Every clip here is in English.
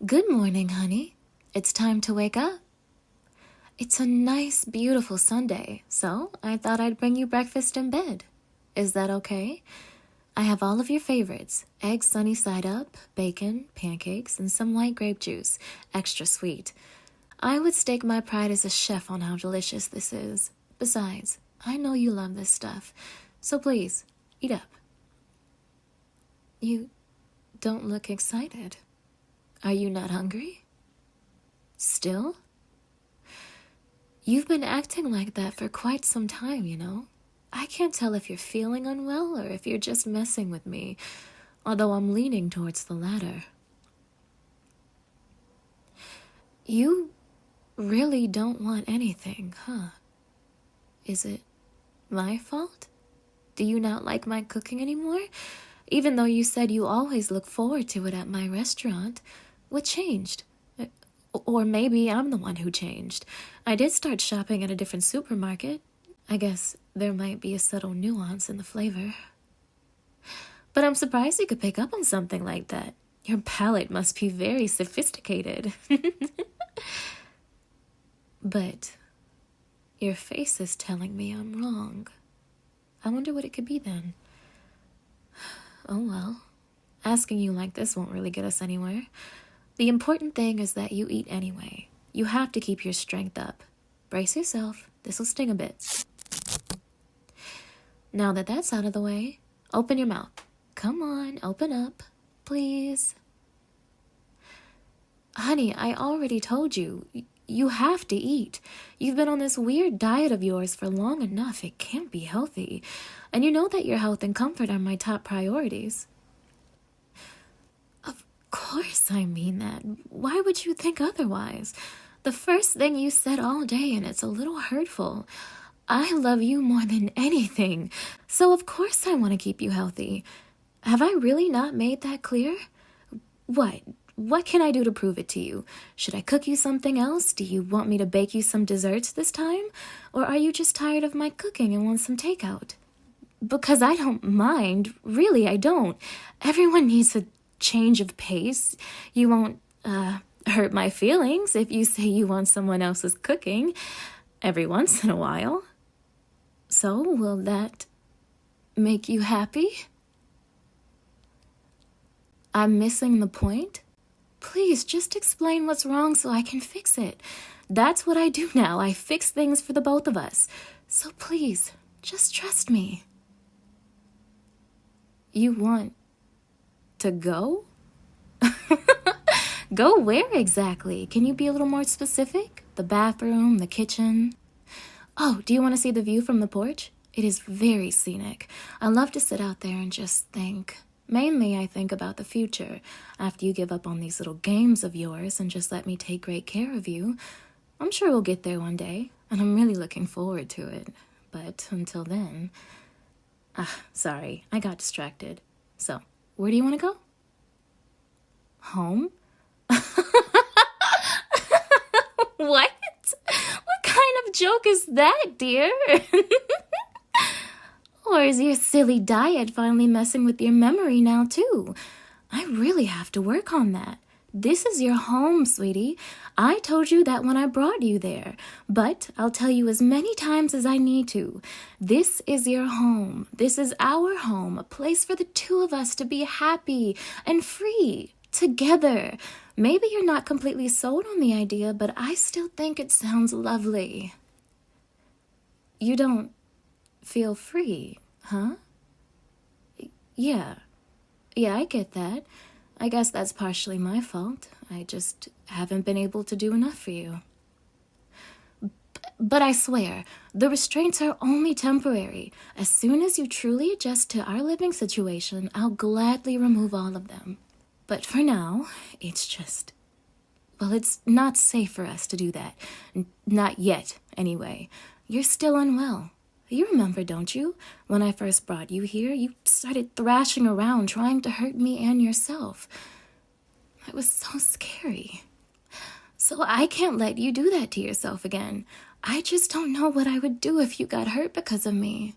Good morning, honey. It's time to wake up. It's a nice, beautiful Sunday, so I thought I'd bring you breakfast in bed. Is that okay? I have all of your favorites: eggs sunny side up, bacon, pancakes, and some white grape juice, extra sweet. I would stake my pride as a chef on how delicious this is. Besides, I know you love this stuff, so please, eat up. You don't look excited. Are you not hungry? Still? You've been acting like that for quite some time, you know. I can't tell if you're feeling unwell or if you're just messing with me, although I'm leaning towards the latter. You really don't want anything, huh? Is it my fault? Do you not like my cooking anymore? Even though you said you always look forward to it at my restaurant. What changed? Or maybe I'm the one who changed. I did start shopping at a different supermarket. I guess there might be a subtle nuance in the flavor. But I'm surprised you could pick up on something like that. Your palate must be very sophisticated. But your face is telling me I'm wrong. I wonder what it could be then. Oh well, asking you like this won't really get us anywhere. The important thing is that you eat anyway. You have to keep your strength up. Brace yourself. This'll sting a bit. Now that that's out of the way, open your mouth. Come on, open up. Please. Honey, I already told you. You have to eat. You've been on this weird diet of yours for long enough. It can't be healthy. And you know that your health and comfort are my top priorities. Of course I mean that. Why would you think otherwise? The first thing you said all day, and it's a little hurtful. I love you more than anything, so of course I want to keep you healthy. Have I really not made that clear? What? What can I do to prove it to you? Should I cook you something else? Do you want me to bake you some desserts this time? Or are you just tired of my cooking and want some takeout? Because I don't mind. Really, I don't. Everyone needs a change of pace. You won't, hurt my feelings if you say you want someone else's cooking every once in a while. So, will that make you happy? I'm missing the point? Please, just explain what's wrong so I can fix it. That's what I do now. I fix things for the both of us. So please, just trust me. You want to go? Go where exactly? Can you be a little more specific? The bathroom, the kitchen? Oh, do you want to see the view from the porch? It is very scenic. I love to sit out there and just think. Mainly, I think about the future. After you give up on these little games of yours and just let me take great care of you, I'm sure we'll get there one day, and I'm really looking forward to it. But until then... sorry, I got distracted. So, where do you want to go? Home? What? What kind of joke is that, dear? Or is your silly diet finally messing with your memory now, too? I really have to work on that. This is your home, sweetie. I told you that when I brought you there, but I'll tell you as many times as I need to. This is your home. This is our home, a place for the two of us to be happy and free, together. Maybe you're not completely sold on the idea, but I still think it sounds lovely. You don't feel free, huh? Yeah, I get that. I guess that's partially my fault. I just haven't been able to do enough for you. But I swear, the restraints are only temporary. As soon as you truly adjust to our living situation, I'll gladly remove all of them. But for now, it's just... Well, it's not safe for us to do that. Not yet, anyway. You're still unwell. You remember, don't you? When I first brought you here, you started thrashing around trying to hurt me and yourself. It was so scary. So I can't let you do that to yourself again. I just don't know what I would do if you got hurt because of me.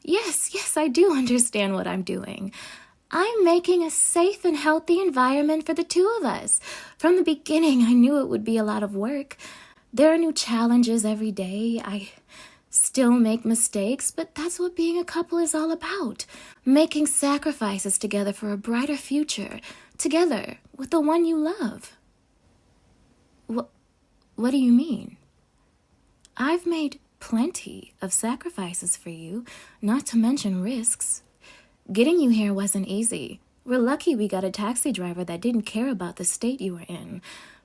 Yes, I do understand what I'm doing. I'm making a safe and healthy environment for the two of us. From the beginning, I knew it would be a lot of work. There are new challenges every day. I still make mistakes, but that's what being a couple is all about. Making sacrifices together for a brighter future. Together, with the one you love. What do you mean? I've made plenty of sacrifices for you, not to mention risks. Getting you here wasn't easy. We're lucky we got a taxi driver that didn't care about the state you were in.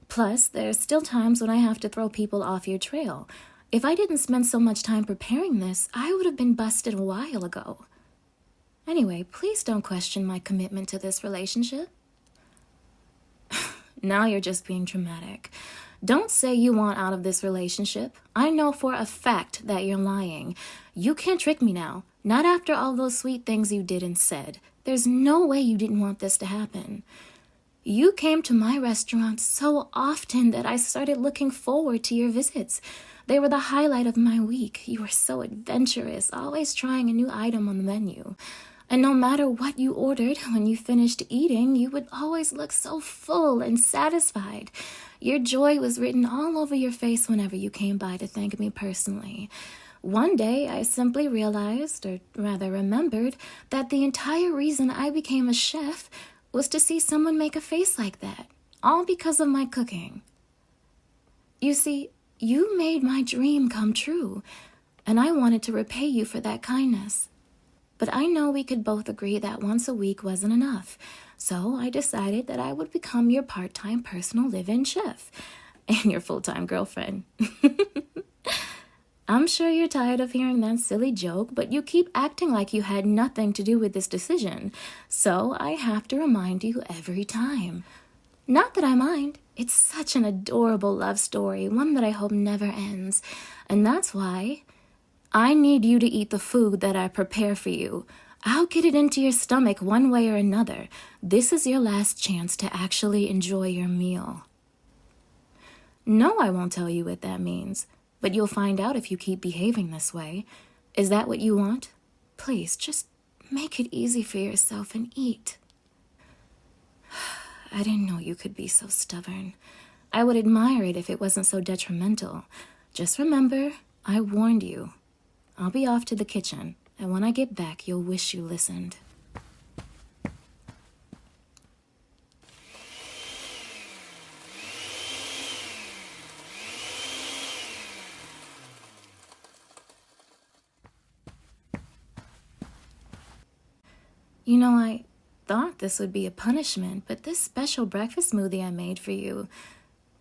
Plus, there's still times when I have to throw people off your trail. If I didn't spend so much time preparing this, I would have been busted a while ago. Anyway, please don't question my commitment to this relationship. Now you're just being dramatic. Don't say you want out of this relationship. I know for a fact that you're lying. You can't trick me now. Not after all those sweet things you did and said. There's no way you didn't want this to happen. You came to my restaurant so often that I started looking forward to your visits. They were the highlight of my week. You were so adventurous, always trying a new item on the menu. And no matter what you ordered, when you finished eating, you would always look so full and satisfied. Your joy was written all over your face whenever you came by to thank me personally. One day, I simply realized, or rather remembered, that the entire reason I became a chef was to see someone make a face like that, all because of my cooking. You see, you made my dream come true, and I wanted to repay you for that kindness. But I know we could both agree that once a week wasn't enough, so I decided that I would become your part-time personal live-in chef and your full-time girlfriend. I'm sure you're tired of hearing that silly joke, but you keep acting like you had nothing to do with this decision, so I have to remind you every time. Not that I mind. It's such an adorable love story, one that I hope never ends, and that's why I need you to eat the food that I prepare for you. I'll get it into your stomach one way or another. This is your last chance to actually enjoy your meal. No, I won't tell you what that means, but you'll find out if you keep behaving this way. Is that what you want? Please, just make it easy for yourself and eat. I didn't know you could be so stubborn. I would admire it if it wasn't so detrimental. Just remember, I warned you. I'll be off to the kitchen, and when I get back, you'll wish you listened. You know, I thought this would be a punishment, but this special breakfast smoothie I made for you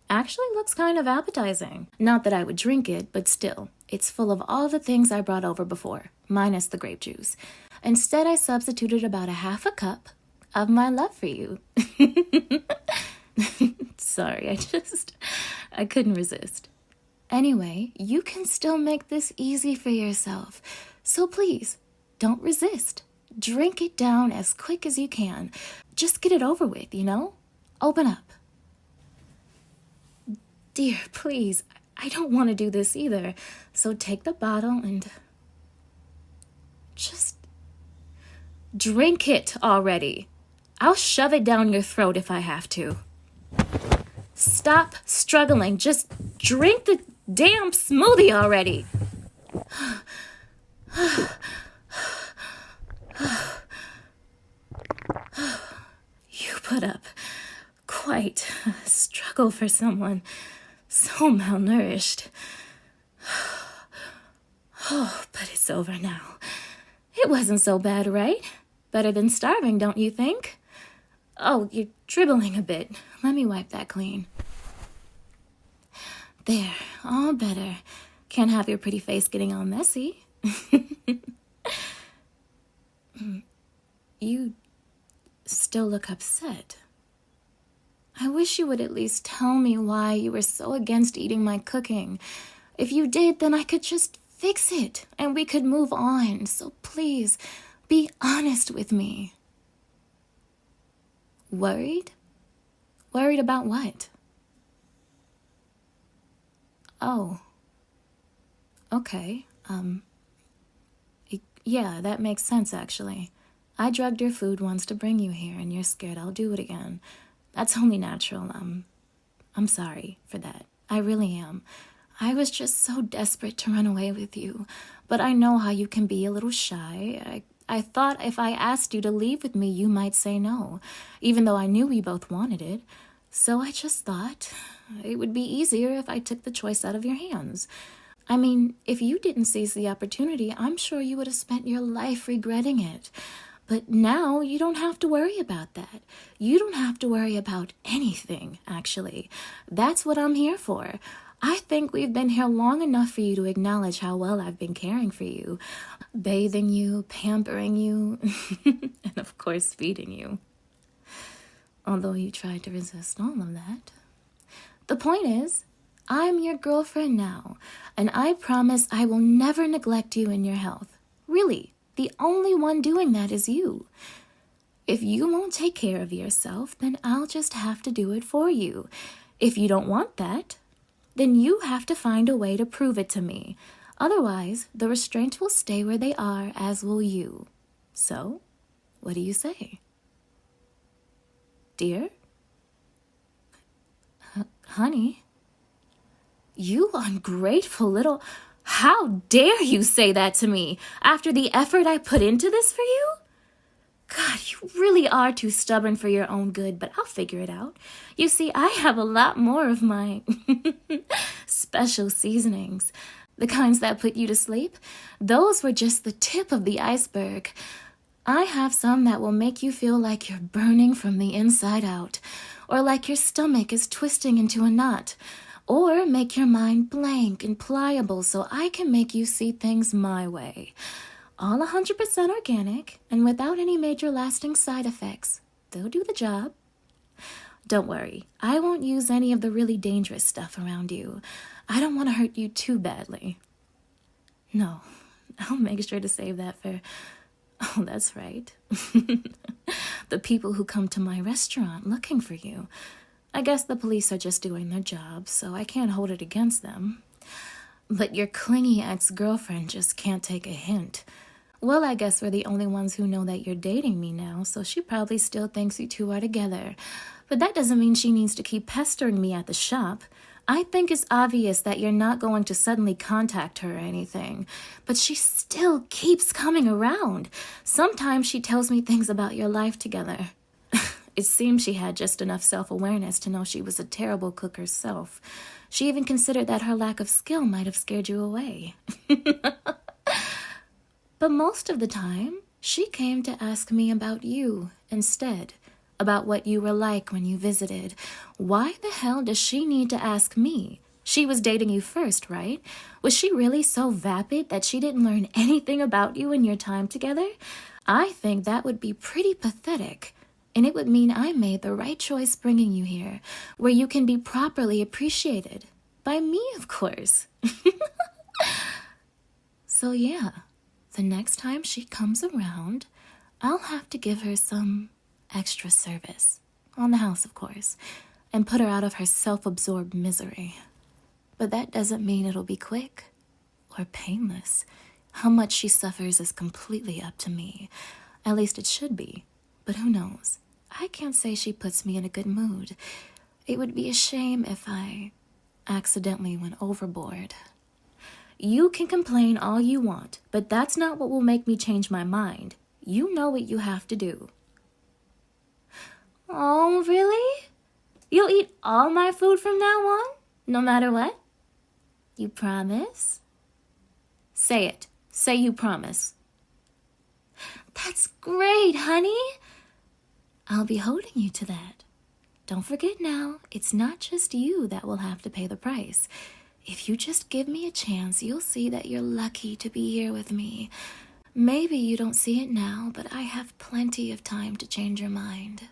actually looks kind of appetizing. Not that I would drink it, but still, it's full of all the things I brought over before, minus the grape juice. Instead, I substituted about a half a cup of my love for you. Sorry, I couldn't resist. Anyway, you can still make this easy for yourself. So please, don't resist. Drink it down as quick as you can. Just get it over with, you know? Open up. Dear, please, I don't want to do this either. So take the bottle and just drink it already. I'll shove it down your throat if I have to. Stop struggling. Just drink the damn smoothie already. You put up quite a struggle for someone so malnourished. Oh, but it's over now. It wasn't so bad, right? Better than starving, don't you think? Oh, you're dribbling a bit. Let me wipe that clean. There, all better. Can't have your pretty face getting all messy. You still look upset. I wish you would at least tell me why you were so against eating my cooking. If you did, then I could just fix it and we could move on. So please, be honest with me. Worried? Worried about what? Oh. Okay. Yeah, that makes sense, actually. I drugged your food once to bring you here, and you're scared I'll do it again. That's only natural. I'm sorry for that. I really am. I was just so desperate to run away with you, but I know how you can be a little shy. I thought if I asked you to leave with me, you might say no, even though I knew we both wanted it. So I just thought it would be easier if I took the choice out of your hands. I mean, if you didn't seize the opportunity, I'm sure you would have spent your life regretting it. But now you don't have to worry about that. You don't have to worry about anything, actually. That's what I'm here for. I think we've been here long enough for you to acknowledge how well I've been caring for you, bathing you, pampering you, and of course feeding you. Although you tried to resist all of that. The point is, I'm your girlfriend now, and I promise I will never neglect you in your health. Really, the only one doing that is you. If you won't take care of yourself, then I'll just have to do it for you. If you don't want that, then you have to find a way to prove it to me. Otherwise, the restraints will stay where they are, as will you. So, what do you say? Dear? Honey? You ungrateful little... How dare you say that to me after the effort I put into this for you? God, you really are too stubborn for your own good, but I'll figure it out. You see, I have a lot more of my special seasonings. The kinds that put you to sleep. Those were just the tip of the iceberg. I have some that will make you feel like you're burning from the inside out, or like your stomach is twisting into a knot, or make your mind blank and pliable so I can make you see things my way. All 100% organic and without any major lasting side effects. They'll do the job. Don't worry, I won't use any of the really dangerous stuff around you. I don't want to hurt you too badly. No, I'll make sure to save that for... Oh, that's right. The people who come to my restaurant looking for you. I guess the police are just doing their job, so I can't hold it against them. But your clingy ex-girlfriend just can't take a hint. Well, I guess we're the only ones who know that you're dating me now, so she probably still thinks you two are together. But that doesn't mean she needs to keep pestering me at the shop. I think it's obvious that you're not going to suddenly contact her or anything. But she still keeps coming around. Sometimes she tells me things about your life together. It seems she had just enough self-awareness to know she was a terrible cook herself. She even considered that her lack of skill might have scared you away. But most of the time, she came to ask me about you instead, about what you were like when you visited. Why the hell does she need to ask me? She was dating you first, right? Was she really so vapid that she didn't learn anything about you in your time together? I think that would be pretty pathetic. And it would mean I made the right choice bringing you here, where you can be properly appreciated. By me, of course. So yeah, the next time she comes around, I'll have to give her some extra service. On the house, of course. And put her out of her self-absorbed misery. But that doesn't mean it'll be quick or painless. How much she suffers is completely up to me. At least it should be. But who knows? I can't say she puts me in a good mood. It would be a shame if I accidentally went overboard. You can complain all you want, but that's not what will make me change my mind. You know what you have to do. Oh, really? You'll eat all my food from now on? No matter what? You promise? Say it. Say you promise. That's great, honey. I'll be holding you to that. Don't forget now, it's not just you that will have to pay the price. If you just give me a chance, you'll see that you're lucky to be here with me. Maybe you don't see it now, but I have plenty of time to change your mind.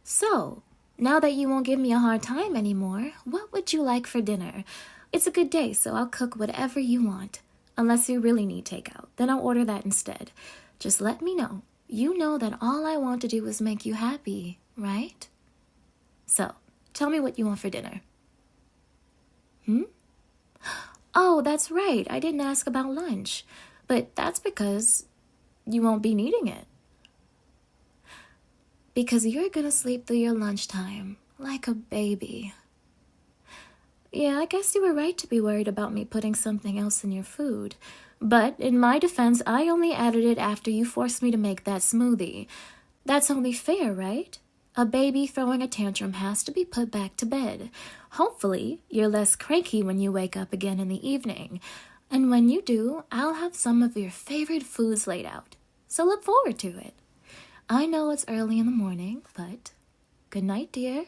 So, now that you won't give me a hard time anymore, what would you like for dinner? It's a good day, so I'll cook whatever you want. Unless you really need takeout, then I'll order that instead. Just let me know. You know that all I want to do is make you happy, right? So, tell me what you want for dinner. Oh, that's right. I didn't ask about lunch. But that's because you won't be needing it. Because you're gonna sleep through your lunchtime like a baby. Yeah, I guess you were right to be worried about me putting something else in your food. But in my defense, I only added it after you forced me to make that smoothie. That's only fair, right? A baby throwing a tantrum has to be put back to bed. Hopefully, you're less cranky when you wake up again in the evening. And when you do, I'll have some of your favorite foods laid out. So look forward to it. I know it's early in the morning, but good night, dear.